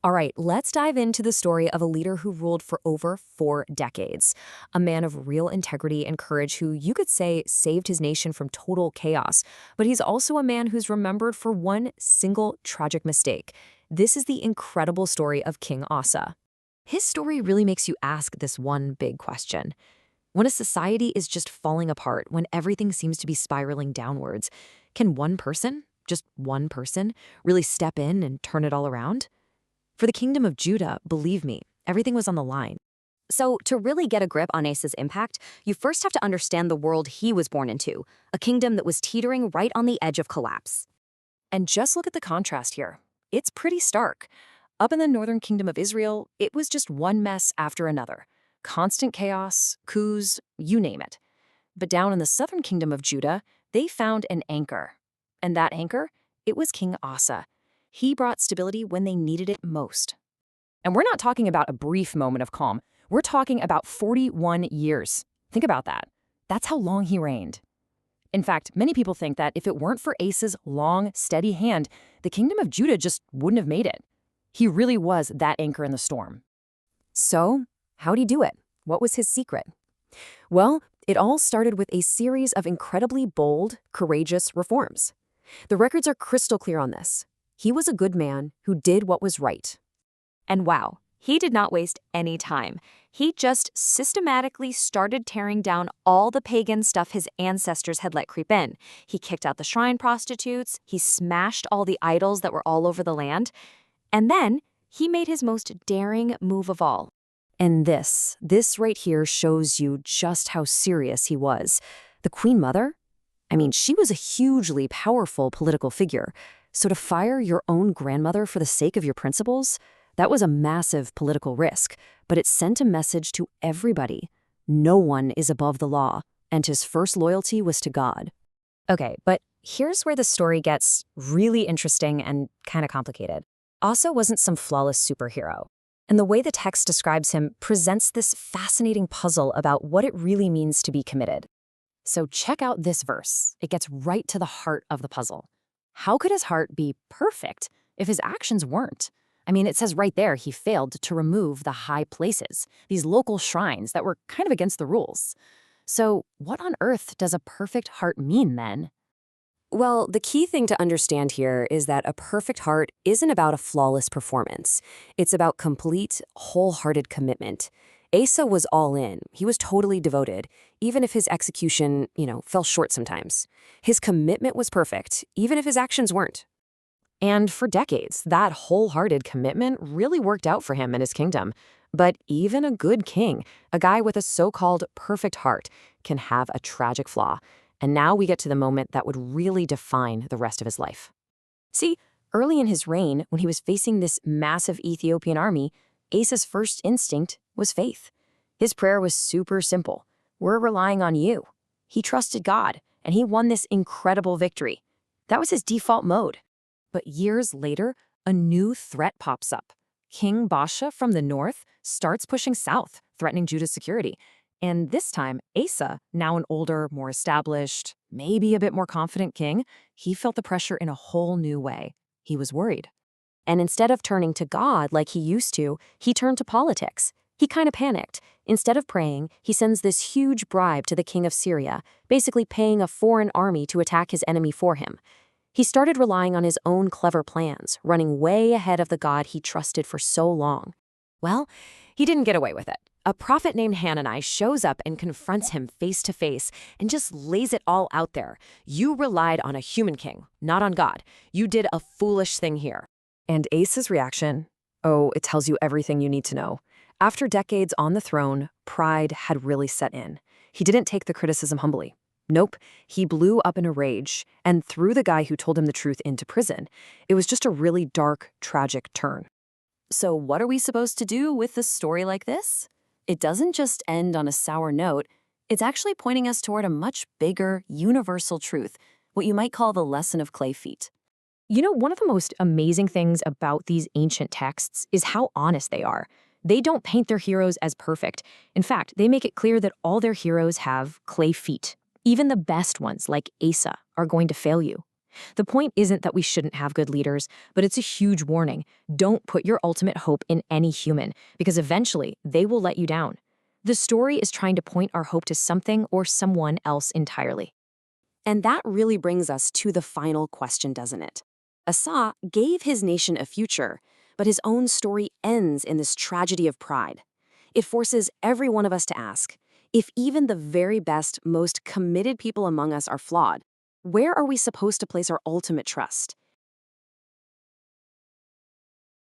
All right, let's dive into the story of a leader who ruled for over 4 decades. A man of real integrity and courage who you could say saved his nation from total chaos. But he's also a man who's remembered for one single tragic mistake. This is the incredible story of King Asa. His story really makes you ask this one big question. When a society is just falling apart, when everything seems to be spiraling downwards, can one person, just one person, really step in and turn it all around? For the kingdom of Judah, believe me, everything was on the line. So, to really get a grip on Asa's impact, you first have to understand the world he was born into, a kingdom that was teetering right on the edge of collapse. And just look at the contrast here. It's pretty stark. Up in the northern kingdom of Israel, it was just one mess after another. Constant chaos, coups, you name it. But down in the southern kingdom of Judah, they found an anchor. And that anchor, it was King Asa. He brought stability when they needed it most. And we're not talking about a brief moment of calm. We're talking about 41 years. Think about that. That's how long he reigned. In fact, many people think that if it weren't for Asa's long, steady hand, the kingdom of Judah just wouldn't have made it. He really was that anchor in the storm. So, how'd he do it? What was his secret? Well, it all started with a series of incredibly bold, courageous reforms. The records are crystal clear on this. He was a good man who did what was right. And wow, he did not waste any time. He just systematically started tearing down all the pagan stuff his ancestors had let creep in. He kicked out the shrine prostitutes, he smashed all the idols that were all over the land, and then he made his most daring move of all. And this right here shows you just how serious he was. The Queen Mother? I mean, she was a hugely powerful political figure. So to fire your own grandmother for the sake of your principles, that was a massive political risk, but it sent a message to everybody. No one is above the law, and his first loyalty was to God. Okay, but here's where the story gets really interesting and kind of complicated. Asa wasn't some flawless superhero, and the way the text describes him presents this fascinating puzzle about what it really means to be committed. So check out this verse. It gets right to the heart of the puzzle. How could his heart be perfect if his actions weren't? I mean, it says right there he failed to remove the high places, these local shrines that were kind of against the rules. So what on earth does a perfect heart mean then? Well, the key thing to understand here is that a perfect heart isn't about a flawless performance. It's about complete, wholehearted commitment. Asa was all in. He was totally devoted, even if his execution, fell short sometimes. His commitment was perfect, even if his actions weren't. And for decades, that wholehearted commitment really worked out for him and his kingdom. But even a good king, a guy with a so-called perfect heart, can have a tragic flaw. And now we get to the moment that would really define the rest of his life. See, early in his reign, when he was facing this massive Ethiopian army, Asa's first instinct was faith. His prayer was super simple. We're relying on you. He trusted God, and he won this incredible victory. That was his default mode. But years later, a new threat pops up. King Baasha from the north starts pushing south, threatening Judah's security. And this time, Asa, now an older, more established, maybe a bit more confident king, he felt the pressure in a whole new way. He was worried. And instead of turning to God like he used to, he turned to politics. He kind of panicked. Instead of praying, he sends this huge bribe to the king of Syria, basically paying a foreign army to attack his enemy for him. He started relying on his own clever plans, running way ahead of the God he trusted for so long. Well, he didn't get away with it. A prophet named Hanani shows up and confronts him face to face and just lays it all out there. You relied on a human king, not on God. You did a foolish thing here. And Asa's reaction? Oh, it tells you everything you need to know. After decades on the throne, pride had really set in. He didn't take the criticism humbly. Nope, he blew up in a rage and threw the guy who told him the truth into prison. It was just a really dark, tragic turn. So what are we supposed to do with a story like this? It doesn't just end on a sour note. It's actually pointing us toward a much bigger, universal truth, what you might call the lesson of clay feet. One of the most amazing things about these ancient texts is how honest they are. They don't paint their heroes as perfect. In fact, they make it clear that all their heroes have clay feet. Even the best ones, like Asa, are going to fail you. The point isn't that we shouldn't have good leaders, but it's a huge warning. Don't put your ultimate hope in any human, because eventually they will let you down. The story is trying to point our hope to something or someone else entirely. And that really brings us to the final question, doesn't it? Asa gave his nation a future, but his own story ends in this tragedy of pride. It forces every one of us to ask, if even the very best, most committed people among us are flawed, where are we supposed to place our ultimate trust?